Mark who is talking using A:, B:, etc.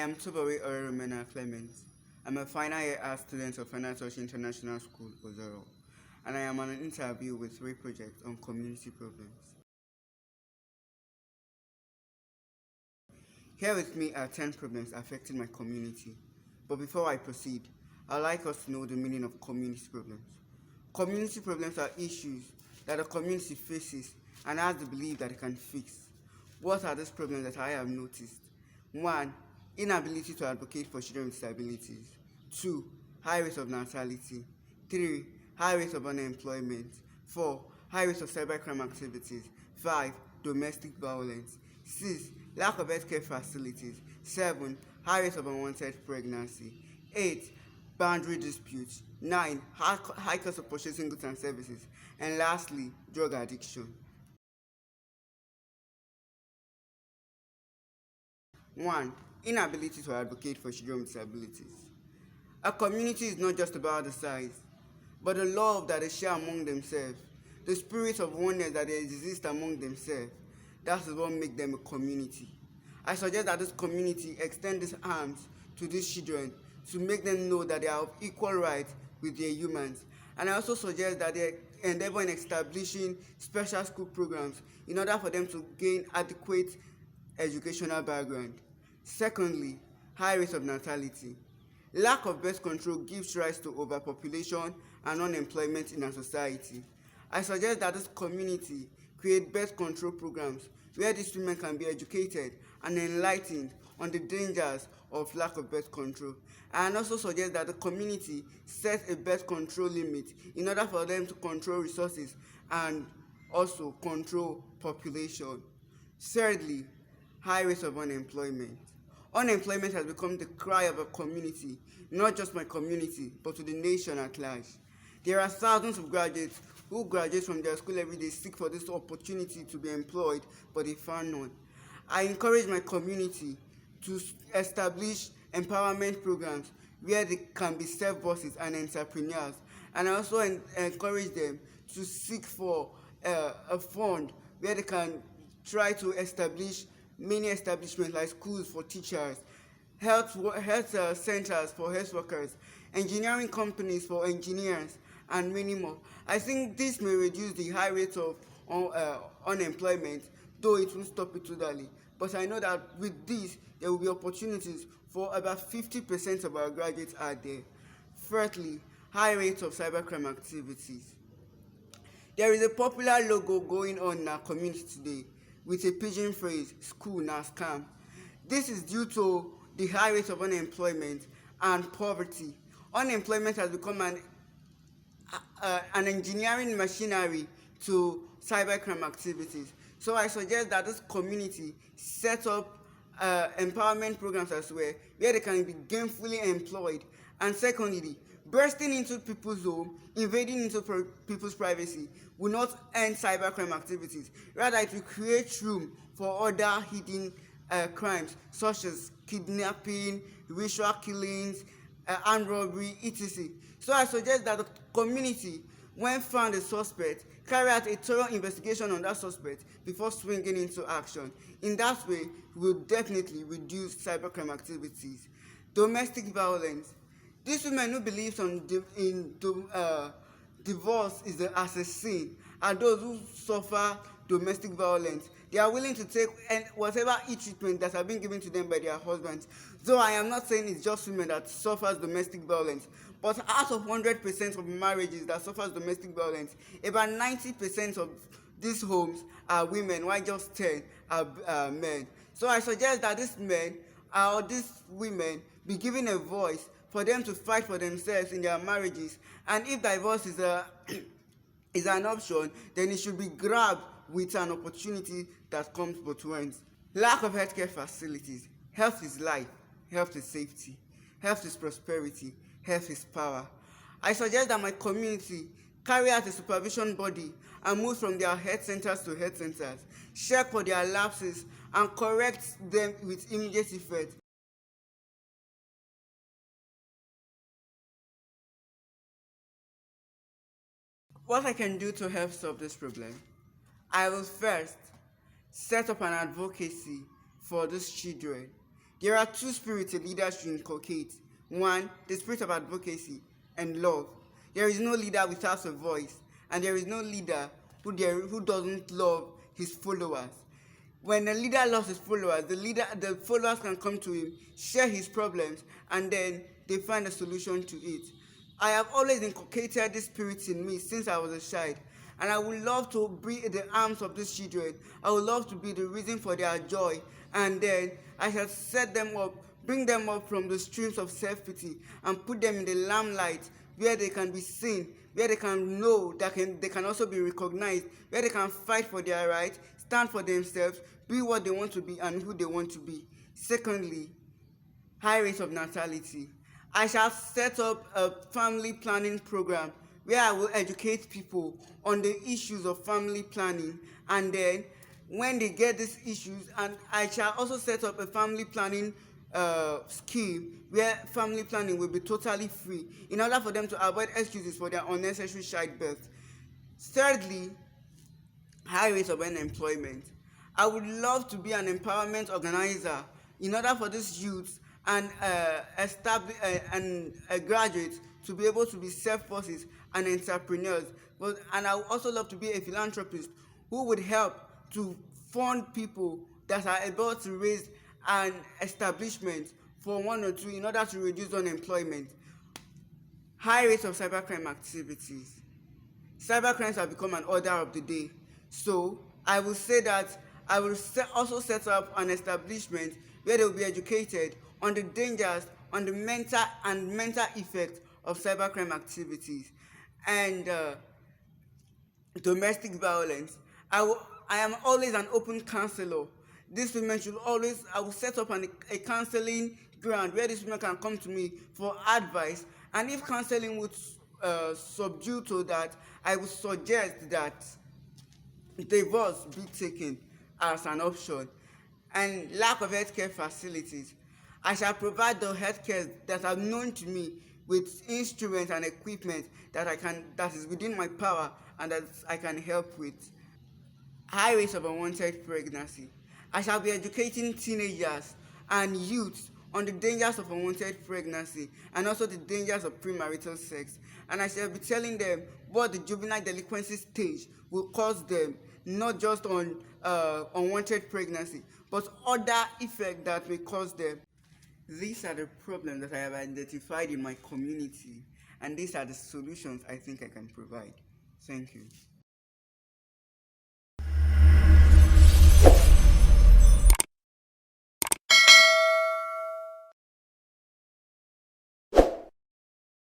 A: am Tobore Clement. I'm a final year art student of Raleproject International School, Ozoro, and I am on an interview with Raleproject on community problems. Here with me are 10 problems affecting my community. But before I proceed, I'd like us to know the meaning of community problems. Community problems are issues that a community faces and has the belief that it can fix. What are those problems that I have noticed? 1. Inability to advocate for children with disabilities. 2. High rate of natality. 3. High rate of unemployment. 4. High rate of cybercrime activities. 5. Domestic violence. 6. Lack of healthcare facilities. 7. High rate of unwanted pregnancy. 8. Boundary disputes. 9. High cost of purchasing goods and services. And lastly, drug addiction. 1. Inability to advocate for children with disabilities. A community is not just about the size, but the love that they share among themselves, the spirit of oneness that they exist among themselves. That is what makes them a community. I suggest that this community extend its arms to these children to make them know that they are of equal rights with their humans. And I also suggest that they endeavor in establishing special school programs in order for them to gain adequate educational background. Secondly, high rate of natality. Lack of birth control gives rise to overpopulation and unemployment in our society. I suggest that this community create birth control programs where these women can be educated and enlightened on the dangers of lack of birth control. And also suggest that the community set a birth control limit in order for them to control resources and also control population. Thirdly, high rates of unemployment. Unemployment has become the cry of a community, not just my community, but to the nation at large. There are thousands of graduates who graduate from their school every day, seek for this opportunity to be employed, but they found none. I encourage my community to establish empowerment programs where they can be self-bosses and entrepreneurs, and I also encourage them to seek for a fund where they can try to establish many establishments like schools for teachers, health centers for health workers, engineering companies for engineers, and many more. I think this may reduce the high rate of unemployment, though it won't stop it totally. But I know that with this, there will be opportunities for about 50% of our graduates out there. Thirdly, high rates of cybercrime activities. There is a popular logo going on in our community today with a pidgin phrase, "School na scam." This is due to the high rate of unemployment and poverty. Unemployment has become an engineering machinery to cybercrime activities. So I suggest that this community set up empowerment programs as well, where they can be gainfully employed. And secondly, bursting into people's home, invading into people's privacy will not end cybercrime activities. Rather, it will create room for other hidden crimes such as kidnapping, ritual killings, armed robbery, etc. So I suggest that the community, when found a suspect, carry out a thorough investigation on that suspect before swinging into action. In that way, we will definitely reduce cybercrime activities. Domestic violence. These women who believe in divorce as a sin, and those who suffer domestic violence, they are willing to take whatever treatment that have been given to them by their husbands. Though I am not saying it's just women that suffers domestic violence, but out of 100% of marriages that suffers domestic violence, about 90% of these homes are women, while just 10 are men. So I suggest that these men or these women be given a voice for them to fight for themselves in their marriages. And if divorce is an option, then it should be grabbed with an opportunity that comes both ways. Lack of healthcare facilities. Health is life. Health is safety. Health is prosperity. Health is power. I suggest that my community carry out a supervision body and move from their health centers to health centers, check for their lapses, and correct them with immediate effect. What I can do to help solve this problem? I will first set up an advocacy for these children. There are two spirits a leader should inculcate. One, the spirit of advocacy and love. There is no leader without a voice, and there is no leader who doesn't love his followers. When a leader loves his followers, the followers can come to him, share his problems, and then they find a solution to it. I have always inculcated this spirit in me since I was a child, and I would love to be in the arms of these children. I would love to be the reason for their joy, and then I shall set them up, bring them up from the streams of self-pity, and put them in the limelight where they can be seen, where they can know that they can also be recognized, where they can fight for their rights, stand for themselves, be what they want to be and who they want to be. Secondly, high rate of natality. I shall set up a family planning program where I will educate people on the issues of family planning, and then when they get these issues, and I shall also set up a family planning scheme where family planning will be totally free in order for them to avoid excuses for their unnecessary childbirth. Thirdly, high rates of unemployment. I would love to be an empowerment organizer in order for these youths and graduates to be able to be self-forces and entrepreneurs. And I would also love to be a philanthropist who would help to fund people that are able to raise an establishment for one or two in order to reduce unemployment. High rates of cybercrime activities. Cybercrimes have become an order of the day. So I will say that I will also set up an establishment where they will be educated on the dangers, on the mental effects of cybercrime activities, and domestic violence. I am always an open counselor. These women should always, I will set up a counseling ground where these women can come to me for advice, and if counseling would subdue to that, I would suggest that divorce be taken as an option. And lack of healthcare facilities. I shall provide the healthcare that are known to me with instruments and equipment that is within my power and that I can help with. High rates of unwanted pregnancy. I shall be educating teenagers and youths on the dangers of unwanted pregnancy and also the dangers of premarital sex. And I shall be telling them what the juvenile delinquency stage will cause them, not just on unwanted pregnancy, but other effects that may cause them. These are the problems that I have identified in my community, and these are the solutions I think I can provide. Thank you.